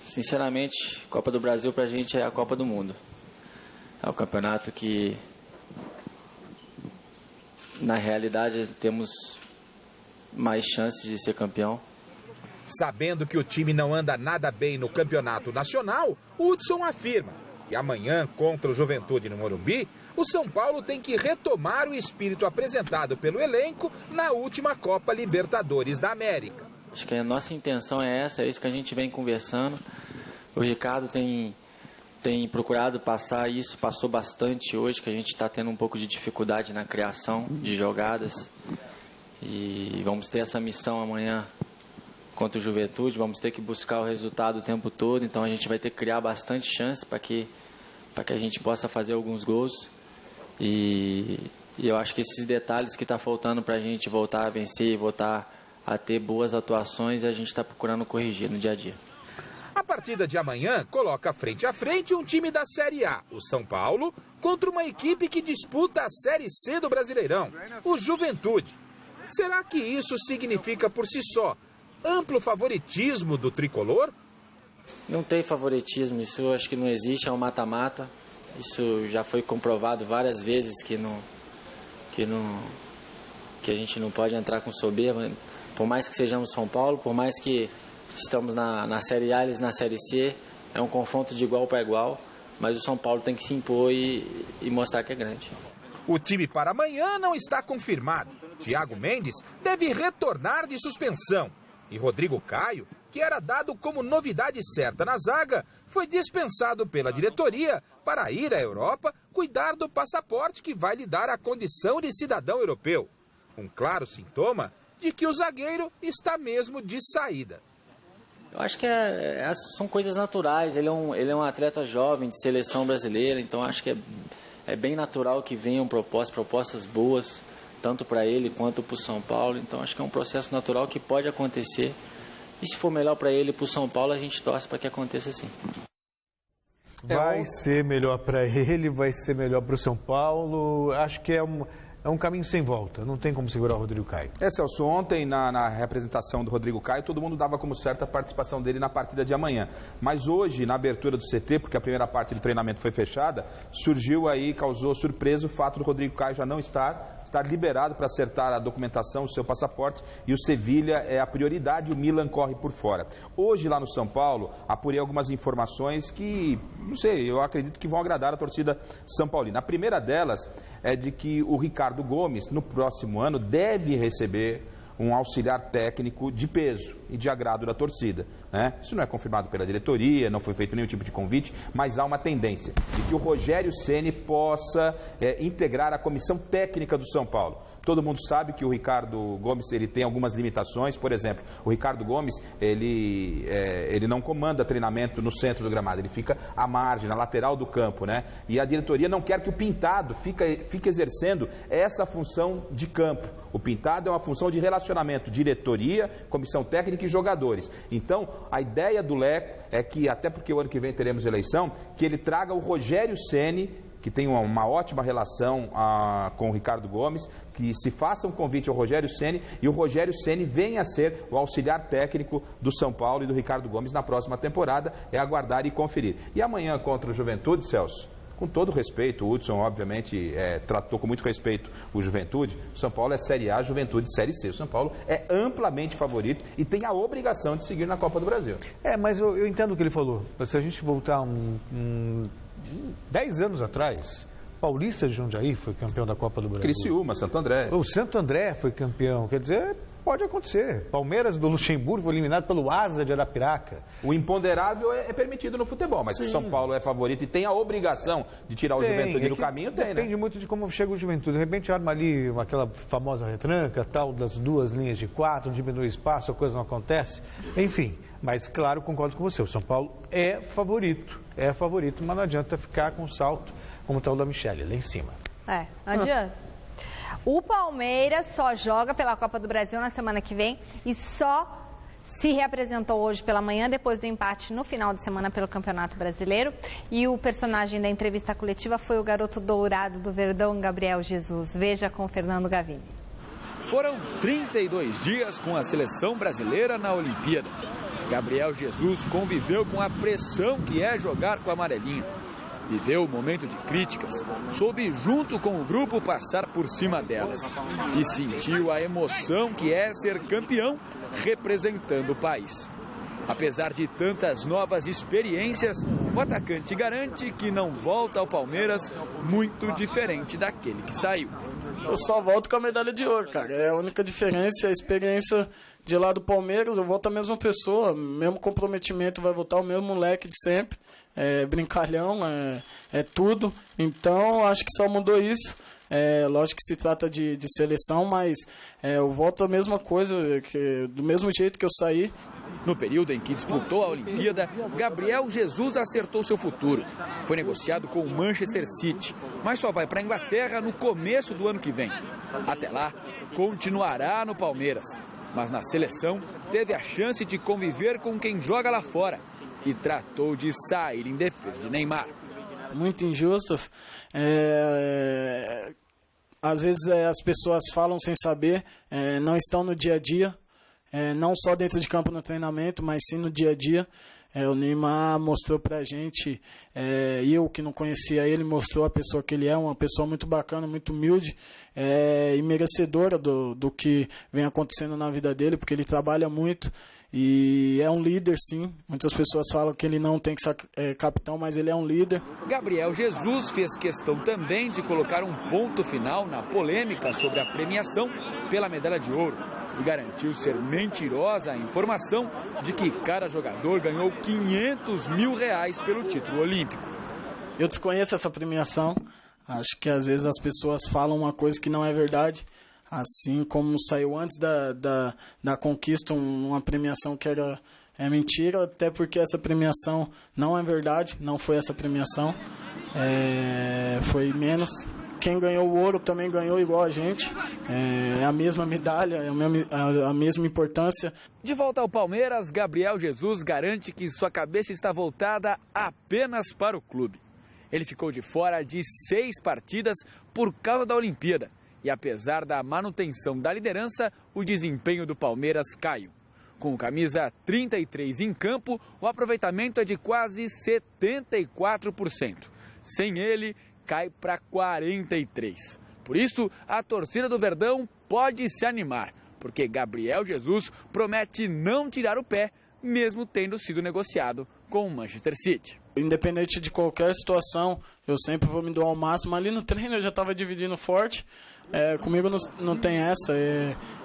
S17: Sinceramente, Copa do Brasil pra gente é a Copa do Mundo. É o campeonato que, na realidade, temos mais chances de ser campeão.
S16: Sabendo que o time não anda nada bem no Campeonato Nacional, Hudson afirma que amanhã, contra o Juventude no Morumbi, o São Paulo tem que retomar o espírito apresentado pelo elenco na última Copa Libertadores da América.
S17: Acho que a nossa intenção é essa, é isso que a gente vem conversando. O Ricardo tem procurado passar isso, passou bastante hoje, que a gente está tendo um pouco de dificuldade na criação de jogadas. E vamos ter essa missão amanhã contra o Juventude, vamos ter que buscar o resultado o tempo todo, então a gente vai ter que criar bastante chance para que a gente possa fazer alguns gols. E eu acho que esses detalhes que está faltando para a gente voltar a vencer e voltar a ter boas atuações, a gente está procurando corrigir no dia a dia.
S16: A partida de amanhã coloca frente a frente um time da Série A, o São Paulo, contra uma equipe que disputa a Série C do Brasileirão, o Juventude. Será que isso significa por si só amplo favoritismo do Tricolor?
S17: Não tem favoritismo, isso eu acho que não existe, é um mata-mata. Isso já foi comprovado várias vezes que a gente não pode entrar com soberba. Por mais que sejamos São Paulo, por mais que estamos na Série A, eles na Série C, é um confronto de igual para igual, mas o São Paulo tem que se impor e mostrar que é grande.
S16: O time para amanhã não está confirmado. Thiago Mendes deve retornar de suspensão. E Rodrigo Caio, que era dado como novidade certa na zaga, foi dispensado pela diretoria para ir à Europa cuidar do passaporte que vai lhe dar a condição de cidadão europeu. Um claro sintoma de que o zagueiro está mesmo de saída.
S17: Eu acho que são coisas naturais. Ele é um atleta jovem de seleção brasileira, então acho que é bem natural que venham propostas boas, tanto para ele quanto para o São Paulo. Então acho que é um processo natural que pode acontecer. E se for melhor para ele e para o São Paulo, a gente torce para que aconteça sim.
S7: Vai ser melhor para ele, vai ser melhor para o São Paulo. Acho que é um caminho sem volta. Não tem como segurar o Rodrigo Caio.
S8: Celso, ontem na representação do Rodrigo Caio, todo mundo dava como certa a participação dele na partida de amanhã. Mas hoje, na abertura do CT, porque a primeira parte do treinamento foi fechada, surgiu aí, causou surpresa o fato do Rodrigo Caio já não estar liberado para acertar a documentação, o seu passaporte, e o Sevilha é a prioridade, o Milan corre por fora. Hoje, lá no São Paulo, apurei algumas informações que, não sei, eu acredito que vão agradar a torcida são paulina. A primeira delas é de que o Ricardo Gomes, no próximo ano, deve receber um auxiliar técnico de peso e de agrado da torcida, né? Isso não é confirmado pela diretoria, não foi feito nenhum tipo de convite, mas há uma tendência de que o Rogério Ceni possa integrar a comissão técnica do São Paulo. Todo mundo sabe que o Ricardo Gomes ele tem algumas limitações. Por exemplo, o Ricardo Gomes ele não comanda treinamento no centro do gramado, ele fica à margem, na lateral do campo, né? E a diretoria não quer que o Pintado fique exercendo essa função de campo. O Pintado é uma função de relacionamento, diretoria, comissão técnica e jogadores. Então, a ideia do Leco é que, até porque o ano que vem teremos eleição, que ele traga o Rogério Ceni, que tem uma ótima relação com o Ricardo Gomes, que se faça um convite ao Rogério Ceni e o Rogério Ceni venha a ser o auxiliar técnico do São Paulo e do Ricardo Gomes na próxima temporada. É aguardar e conferir. E amanhã contra o Juventude, Celso, com todo respeito, o Hudson obviamente tratou com muito respeito o Juventude. O São Paulo é Série A, Juventude Série C. O São Paulo é amplamente favorito e tem a obrigação de seguir na Copa do Brasil.
S7: Mas eu entendo o que ele falou. Se a gente voltar 10 anos atrás, Paulista de Jundiaí foi campeão da Copa do Brasil.
S8: Criciúma, Santo André.
S7: O Santo André foi campeão. Quer dizer, pode acontecer. Palmeiras do Luxemburgo foi eliminado pelo Asa de Arapiraca.
S8: O imponderável é permitido no futebol, mas se o São Paulo é favorito e tem a obrigação de tirar o Juventude do caminho, tem, né?
S7: Depende muito de como chega o Juventude. De repente arma ali aquela famosa retranca, tal, das 2 linhas de 4, diminui o espaço, a coisa não acontece. Enfim, mas claro, concordo com você. O São Paulo é favorito, mas não adianta ficar com salto como está o da Michele, lá em cima.
S1: Não adianta. O Palmeiras só joga pela Copa do Brasil na semana que vem e só se reapresentou hoje pela manhã, depois do empate no final de semana pelo Campeonato Brasileiro. E o personagem da entrevista coletiva foi o garoto dourado do Verdão, Gabriel Jesus. Veja com o Fernando Gavini.
S2: Foram 32 dias com a seleção brasileira na Olimpíada. Gabriel Jesus conviveu com a pressão que é jogar com a amarelinha. Viveu o momento de críticas, soube junto com o grupo passar por cima delas e sentiu a emoção que é ser campeão representando o país. Apesar de tantas novas experiências, o atacante garante que não volta ao Palmeiras muito diferente daquele que saiu.
S18: Eu só volto com a medalha de ouro, cara. É a única diferença, a experiência de lá do Palmeiras, eu volto a mesma pessoa, mesmo comprometimento, vai voltar o mesmo moleque de sempre, brincalhão, é tudo. Então, acho que só mudou isso. Lógico que se trata de seleção, mas eu volto a mesma coisa, do mesmo jeito que eu saí.
S2: No período em que disputou a Olimpíada, Gabriel Jesus acertou seu futuro. Foi negociado com o Manchester City, mas só vai para a Inglaterra no começo do ano que vem. Até lá, continuará no Palmeiras. Mas na seleção, teve a chance de conviver com quem joga lá fora e tratou de sair em defesa de Neymar.
S18: Muito injustas. Às vezes as pessoas falam sem saber, não estão no dia a dia. Não só dentro de campo no treinamento, mas sim no dia a dia. O Neymar mostrou pra gente, eu que não conhecia ele, mostrou a pessoa que ele é, uma pessoa muito bacana, muito humilde e merecedora do que vem acontecendo na vida dele, porque ele trabalha muito e é um líder, sim. Muitas pessoas falam que ele não tem que ser capitão, mas ele é um líder.
S2: Gabriel Jesus fez questão também de colocar um ponto final na polêmica sobre a premiação pela medalha de ouro e garantiu ser mentirosa a informação de que cada jogador ganhou R$500 mil pelo título olímpico.
S18: Eu desconheço essa premiação. Acho que às vezes as pessoas falam uma coisa que não é verdade. Assim como saiu antes da conquista uma premiação que é mentira, até porque essa premiação não é verdade, não foi essa premiação, foi menos. Quem ganhou o ouro também ganhou igual a gente, é a mesma medalha, é a mesma importância.
S2: De volta ao Palmeiras, Gabriel Jesus garante que sua cabeça está voltada apenas para o clube. Ele ficou de fora de 6 partidas por causa da Olimpíada. E apesar da manutenção da liderança, o desempenho do Palmeiras caiu. Com camisa 33 em campo, o aproveitamento é de quase 74%. Sem ele, cai para 43%. Por isso, a torcida do Verdão pode se animar, porque Gabriel Jesus promete não tirar o pé, mesmo tendo sido negociado com o Manchester City.
S18: Independente de qualquer situação, eu sempre vou me doar ao máximo. Ali no treino eu já estava dividindo forte. Comigo não tem essa.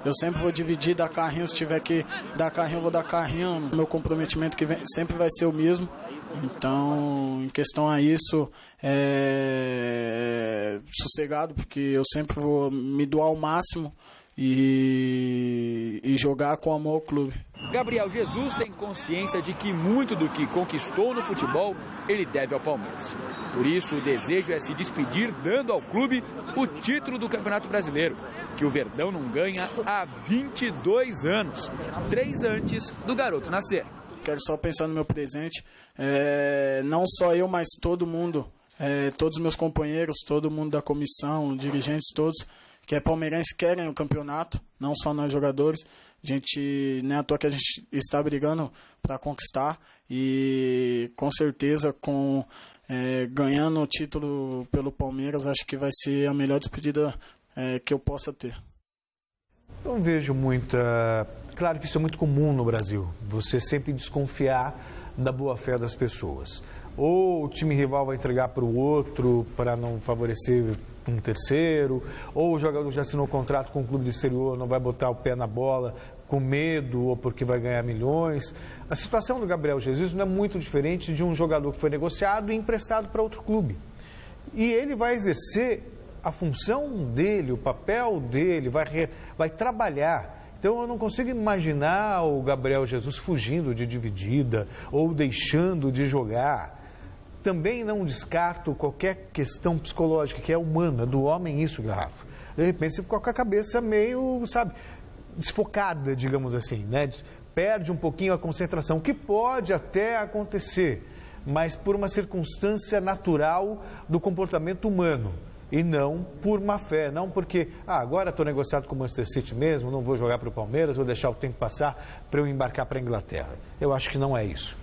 S18: Eu sempre vou dividir, dar carrinho. Se tiver que dar carrinho, eu vou dar carrinho. Meu comprometimento sempre vai ser o mesmo. Então, em questão a isso, sossegado, porque eu sempre vou me doar ao máximo e jogar com amor ao clube.
S2: Gabriel Jesus tem consciência de que muito do que conquistou no futebol ele deve ao Palmeiras. Por isso, o desejo é se despedir dando ao clube o título do Campeonato Brasileiro, que o Verdão não ganha há 22 anos, 3 antes do garoto nascer.
S18: Quero só pensar no meu presente. Não só eu, mas todo mundo todos os meus companheiros, todo mundo da comissão, dirigentes todos, que é palmeirense, querem o campeonato, não só nós jogadores. A gente, não é à toa que a gente está brigando para conquistar e com certeza ganhando o título pelo Palmeiras, acho que vai ser a melhor despedida que eu possa ter.
S7: Não vejo muita... Claro que isso é muito comum no Brasil, você sempre desconfiar da boa-fé das pessoas. Ou o time rival vai entregar para o outro para não favorecer um terceiro, ou o jogador já assinou contrato com um clube do exterior, não vai botar o pé na bola com medo ou porque vai ganhar milhões. A situação do Gabriel Jesus não é muito diferente de um jogador que foi negociado e emprestado para outro clube. E ele vai exercer a função dele, o papel dele, vai trabalhar. Então eu não consigo imaginar o Gabriel Jesus fugindo de dividida ou deixando de jogar. Também não descarto qualquer questão psicológica, que é humana, do homem isso, Garrafa. De repente você ficou com a cabeça meio, desfocada, digamos assim, né? Perde um pouquinho a concentração, que pode até acontecer, mas por uma circunstância natural do comportamento humano. E não por má fé, não porque, agora estou negociado com o Manchester City mesmo, não vou jogar para o Palmeiras, vou deixar o tempo passar para eu embarcar para a Inglaterra. Eu acho que não é isso.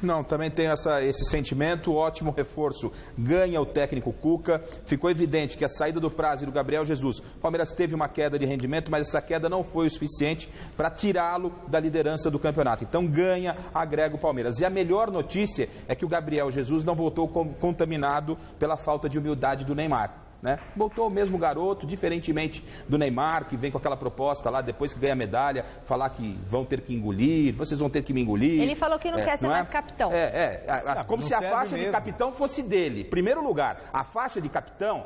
S8: Não, também tem esse sentimento, ótimo reforço, ganha o técnico Cuca, ficou evidente que a saída do Prazo e do Gabriel Jesus, o Palmeiras teve uma queda de rendimento, mas essa queda não foi o suficiente para tirá-lo da liderança do campeonato, então ganha, agrega o Palmeiras. E a melhor notícia é que o Gabriel Jesus não voltou contaminado pela falta de humildade do Neymar. Né? Voltou o mesmo garoto, diferentemente do Neymar, que vem com aquela proposta lá, depois que ganha a medalha, falar que vão ter que engolir, vocês vão ter que me engolir.
S1: Ele falou que não quer ser mais capitão.
S8: Como se a faixa de capitão fosse dele. Primeiro lugar, a faixa de capitão...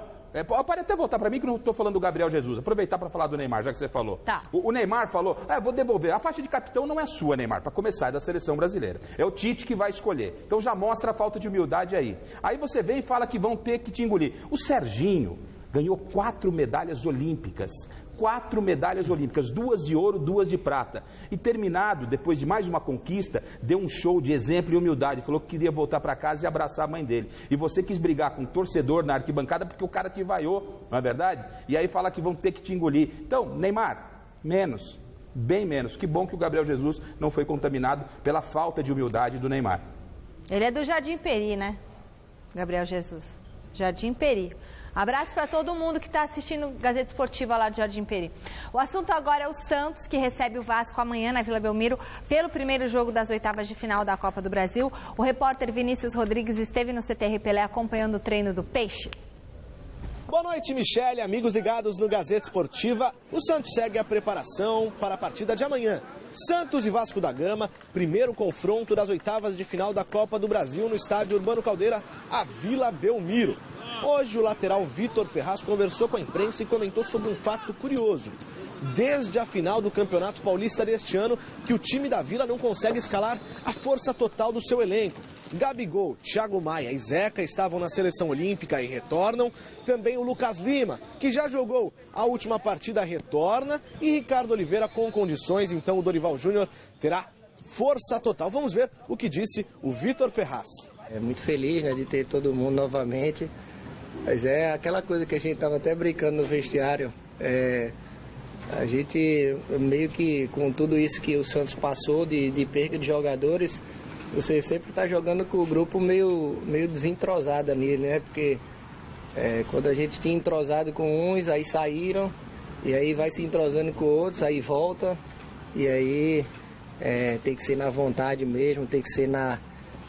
S8: pode até voltar para mim que não estou falando do Gabriel Jesus. Aproveitar para falar do Neymar, já que você falou.
S1: Tá.
S8: O Neymar falou, vou devolver. A faixa de capitão não é sua, Neymar, para começar, é da seleção brasileira. É o Tite que vai escolher. Então já mostra a falta de humildade aí. Aí você vem e fala que vão ter que te engolir. O Serginho ganhou 4 medalhas olímpicas. 4 medalhas olímpicas, 2 de ouro, 2 de prata. E terminado, depois de mais uma conquista, deu um show de exemplo e humildade. Falou que queria voltar para casa e abraçar a mãe dele. E você quis brigar com um torcedor na arquibancada porque o cara te vaiou, não é verdade? E aí fala que vão ter que te engolir. Então, Neymar, menos, bem menos. Que bom que o Gabriel Jesus não foi contaminado pela falta de humildade do Neymar.
S1: Ele é do Jardim Peri, né? Gabriel Jesus. Jardim Peri. Abraço para todo mundo que está assistindo Gazeta Esportiva lá do Jardim Peri. O assunto agora é o Santos, que recebe o Vasco amanhã na Vila Belmiro pelo primeiro jogo das oitavas de final da Copa do Brasil. O repórter Vinícius Rodrigues esteve no CTR Pelé acompanhando o treino do Peixe.
S3: Boa noite, Michele, amigos ligados no Gazeta Esportiva. O Santos segue a preparação para a partida de amanhã. Santos e Vasco da Gama, primeiro confronto das oitavas de final da Copa do Brasil no estádio Urbano Caldeira, a Vila Belmiro. Hoje o lateral Vitor Ferraz conversou com a imprensa e comentou sobre um fato curioso. Desde a final do Campeonato Paulista deste ano, que o time da Vila não consegue escalar a força total do seu elenco. Gabigol, Thiago Maia e Zeca estavam na seleção olímpica e retornam. Também o Lucas Lima, que já jogou a última partida, retorna. E Ricardo Oliveira com condições, então o Dorival Júnior terá força total. Vamos ver o que disse o Vitor Ferraz.
S19: É muito feliz, né, de ter todo mundo novamente. Mas é aquela coisa que a gente estava até brincando no vestiário. A gente, meio que com tudo isso que o Santos passou de perca de jogadores, você sempre está jogando com o grupo meio desentrosado ali, né? Porque quando a gente tinha entrosado com uns, aí saíram, e aí vai se entrosando com outros, aí volta, e aí tem que ser na vontade mesmo, tem que ser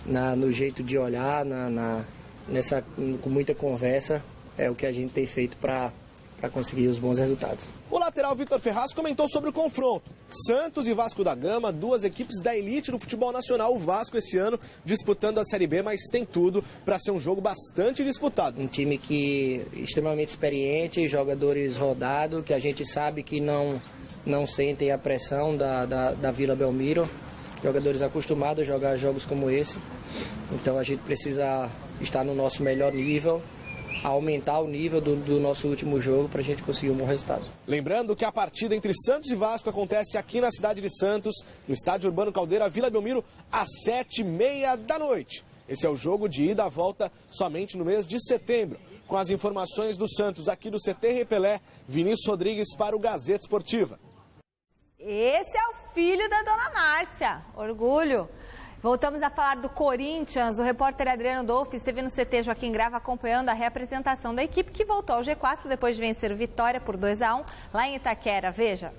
S19: no jeito de olhar, com muita conversa, é o que a gente tem feito para conseguir os bons resultados.
S3: O lateral Vitor Ferraz comentou sobre o confronto. Santos e Vasco da Gama, 2 equipes da elite do futebol nacional. O Vasco esse ano disputando a Série B, mas tem tudo para ser um jogo bastante disputado.
S19: Um time extremamente experiente, jogadores rodados, que a gente sabe que não sentem a pressão da Vila Belmiro. Jogadores acostumados a jogar jogos como esse. Então a gente precisa estar no nosso melhor nível, aumentar o nível do nosso último jogo para a gente conseguir um bom resultado.
S3: Lembrando que a partida entre Santos e Vasco acontece aqui na cidade de Santos, no estádio Urbano Caldeira, Vila Belmiro, às 7h30 da noite. Esse é o jogo de ida à volta somente no mês de setembro. Com as informações do Santos aqui do CT Repelé, Vinícius Rodrigues para o Gazeta Esportiva.
S1: Esse é o filho da dona Márcia. Orgulho. Voltamos a falar do Corinthians. O repórter Adriano Dolfi esteve no CT Joaquim Grava acompanhando a reapresentação da equipe que voltou ao G4 depois de vencer o Vitória por 2-1 lá em Itaquera. Veja.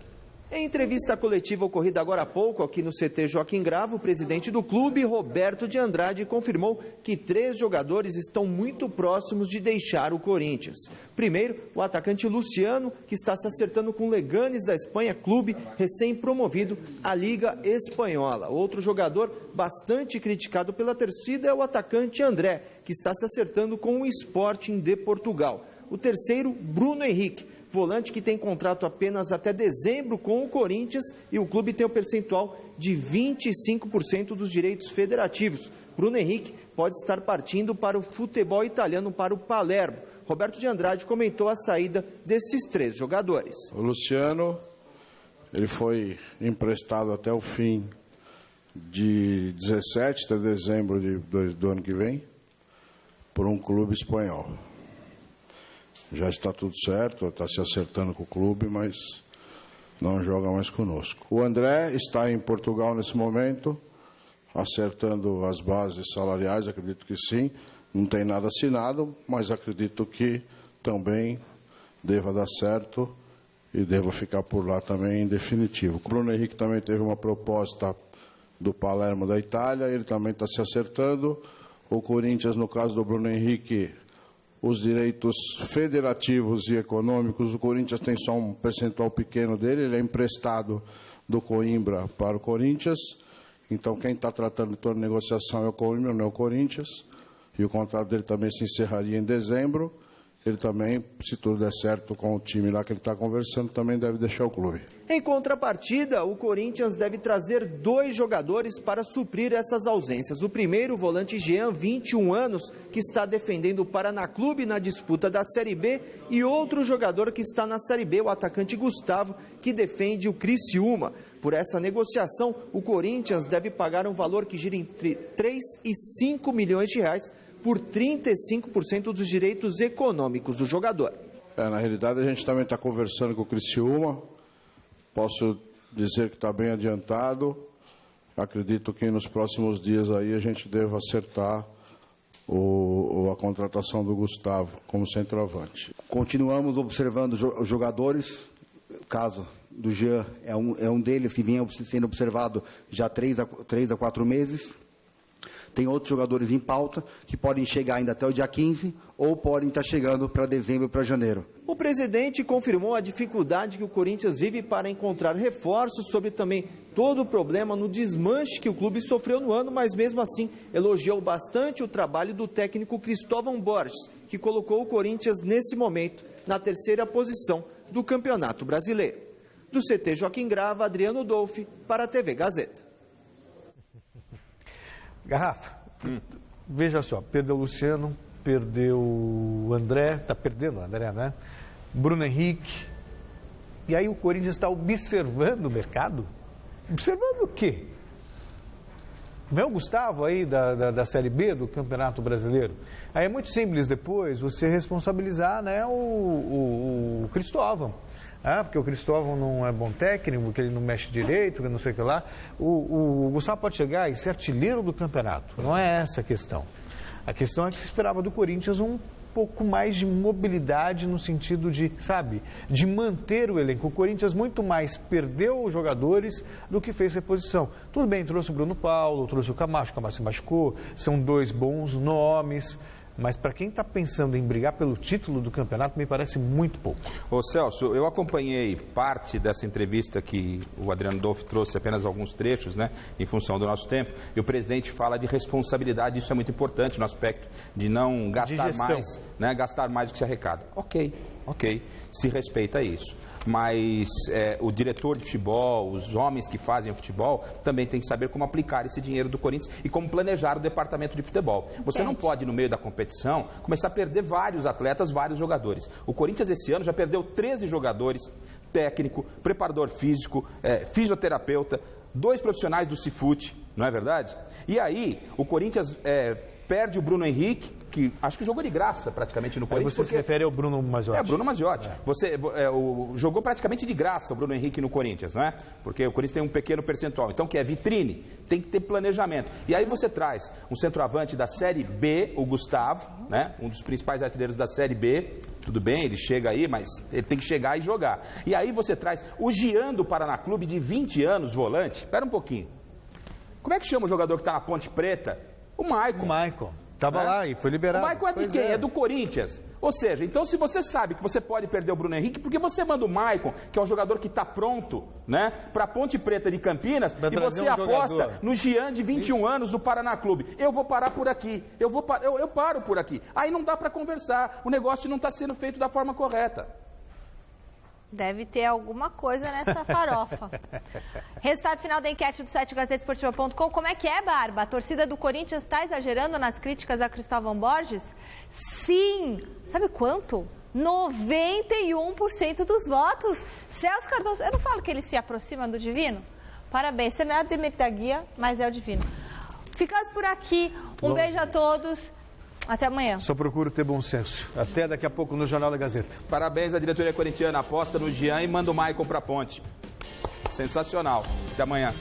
S20: Em entrevista coletiva ocorrida agora há pouco aqui no CT Joaquim Grava, o presidente do clube, Roberto de Andrade, confirmou que 3 jogadores estão muito próximos de deixar o Corinthians. Primeiro, o atacante Luciano, que está se acertando com o Leganes da Espanha, clube recém-promovido à Liga Espanhola. Outro jogador bastante criticado pela torcida é o atacante André, que está se acertando com o Sporting de Portugal. O terceiro, Bruno Henrique, volante que tem contrato apenas até dezembro com o Corinthians e o clube tem o percentual de 25% dos direitos federativos. Bruno Henrique pode estar partindo para o futebol italiano, para o Palermo. Roberto de Andrade comentou a saída desses 3 jogadores.
S21: O Luciano, ele foi emprestado até o fim de 17 de dezembro do ano que vem por um clube espanhol. Já está tudo certo, está se acertando com o clube, mas não joga mais conosco. O André está em Portugal nesse momento, acertando as bases salariais, acredito que sim. Não tem nada assinado, mas acredito que também deva dar certo e deva ficar por lá também em definitivo. O Bruno Henrique também teve uma proposta do Palermo da Itália, ele também está se acertando. O Corinthians, no caso do Bruno Henrique, os direitos federativos e econômicos, o Corinthians tem só um percentual pequeno dele, ele é emprestado do Coimbra para o Corinthians, então quem está tratando de toda a negociação é o Coimbra, não é o Corinthians, e o contrato dele também se encerraria em dezembro. Ele também, se tudo der certo com o time lá que ele está conversando, também deve deixar o clube.
S20: Em contrapartida, o Corinthians deve trazer 2 jogadores para suprir essas ausências. O primeiro, o volante Jean, 21 anos, que está defendendo o Paraná Clube na disputa da Série B, e outro jogador que está na Série B, o atacante Gustavo, que defende o Criciúma. Por essa negociação, o Corinthians deve pagar um valor que gira entre 3 e 5 milhões de reais por 35% dos direitos econômicos do jogador.
S21: Na realidade, a gente também está conversando com o Criciúma. Posso dizer que está bem adiantado. Acredito que nos próximos dias aí a gente deva acertar a contratação do Gustavo como centroavante.
S22: Continuamos observando os jogadores. O caso do Jean é um deles que vinha sendo observado já há 3 a 4 meses. Tem outros jogadores em pauta que podem chegar ainda até o dia 15 ou podem estar chegando para dezembro, para janeiro.
S20: O presidente confirmou a dificuldade que o Corinthians vive para encontrar reforços, sobre também todo o problema no desmanche que o clube sofreu no ano, mas mesmo assim elogiou bastante o trabalho do técnico Cristóvão Borges, que colocou o Corinthians nesse momento na 3ª posição do Campeonato Brasileiro. Do CT Joaquim Grava, Adriano Dolfi, para a TV Gazeta.
S7: Garrafa, veja só, perdeu o Luciano, perdeu o André, está perdendo o André, né? Bruno Henrique. E aí o Corinthians está observando o mercado? Observando o quê? Não é o Gustavo aí da Série B do Campeonato Brasileiro? Aí é muito simples depois você responsabilizar, né, o Cristóvão. Porque o Cristóvão não é bom técnico, que ele não mexe direito, que não sei o que lá. O Gustavo pode chegar e ser artilheiro do campeonato. Não é essa a questão. A questão é que se esperava do Corinthians um pouco mais de mobilidade no sentido de, de manter o elenco. O Corinthians muito mais perdeu os jogadores do que fez reposição. Tudo bem, trouxe o Bruno Paulo, trouxe o Camacho se machucou, são 2 bons nomes. Mas para quem está pensando em brigar pelo título do campeonato, me parece muito pouco.
S8: Ô Celso, eu acompanhei parte dessa entrevista que o Adriano Dolfi trouxe, apenas alguns trechos, né, em função do nosso tempo, e o presidente fala de responsabilidade, isso é muito importante no aspecto de não gastar mais, né, gastar mais do que se arrecada. Ok, se respeita isso. Mas o diretor de futebol, os homens que fazem o futebol, também tem que saber como aplicar esse dinheiro do Corinthians e como planejar o departamento de futebol. Você não pode, no meio da competição, começar a perder vários atletas, vários jogadores. O Corinthians esse ano já perdeu 13 jogadores, técnico, preparador físico, fisioterapeuta, 2 profissionais do Cifute, não é verdade? E aí, o Corinthians perde o Bruno Henrique, que acho que jogou de graça praticamente no Corinthians.
S7: Você se refere ao Bruno Mazziotti?
S8: Bruno Mazziotti. Jogou praticamente de graça o Bruno Henrique no Corinthians, não é? Porque o Corinthians tem um pequeno percentual. Então, que é vitrine, tem que ter planejamento. E aí você traz um centroavante da Série B, o Gustavo, né? Um dos principais artilheiros da Série B. Tudo bem, ele chega aí, mas ele tem que chegar e jogar. E aí você traz o Jean do Paraná Clube, de 20 anos, volante. Espera um pouquinho. Como é que chama o jogador que está na Ponte Preta? O Maicon.
S7: O Maicon. Estava lá e foi liberado.
S8: O Maicon é de quem? É do Corinthians. Ou seja, então se você sabe que você pode perder o Bruno Henrique, por que você manda o Maicon, que é um jogador que está pronto, né, para a Ponte Preta de Campinas, e você aposta no Jean de 21 anos do Paraná Clube? Eu vou parar por aqui. Eu paro por aqui. Aí não dá para conversar. O negócio não está sendo feito da forma correta.
S1: Deve ter alguma coisa nessa farofa. Resultado final da enquete do site gazetesportiva.com. Como é que é, Barba? A torcida do Corinthians está exagerando nas críticas a Cristóvão Borges? Sim! Sabe quanto? 91% dos votos. Celso Cardoso, eu não falo que ele se aproxima do divino? Parabéns, você não é o Demetrio da Guia, mas é o divino. Ficamos por aqui. Um beijo a todos. Até amanhã.
S7: Só procuro ter bom senso. Até daqui a pouco no Jornal da Gazeta.
S8: Parabéns à diretoria corintiana. Aposta no Jean e manda o Maicon pra Ponte. Sensacional. Até amanhã.